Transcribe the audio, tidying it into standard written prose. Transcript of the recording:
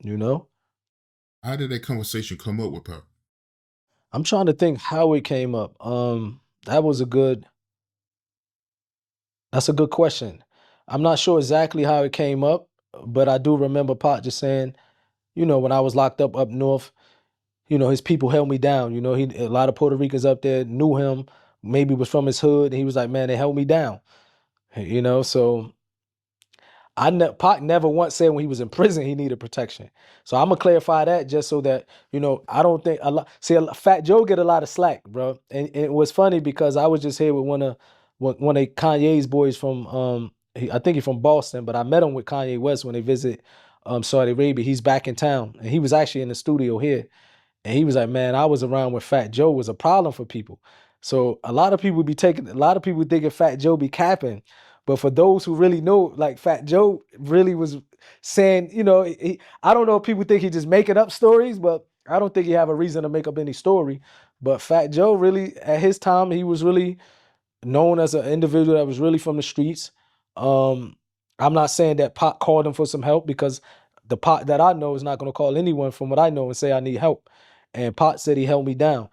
you know? How did that conversation come up with Pop? I'm trying to think how it came up. That was a good that's a good question. I'm not sure exactly how it came up, but I do remember Pop just saying, when I was locked up north, his people held me down. A lot of Puerto Ricans up there knew him, maybe was from his hood, and he was like, man, they held me down. So Pac never once said when he was in prison he needed protection. So I'm gonna clarify that just so that I don't think a lot. See, Fat Joe get a lot of slack, bro. And it was funny because I was just here with one of Kanye's boys from I think he's from Boston, but I met him with Kanye West when they visit Saudi Arabia. He's back in town, and he was actually in the studio here. And he was like, man, I was around when Fat Joe was a problem for people. So a lot of people thinking Fat Joe be capping. But for those who really know, like Fat Joe really was saying, I don't know if people think he just making up stories, but I don't think he have a reason to make up any story. But Fat Joe really, at his time, he was really known as an individual that was really from the streets. Um, I'm not saying that Pac called him for some help because the Pac that I know is not going to call anyone from what I know and say I need help. And Pac said he held me down.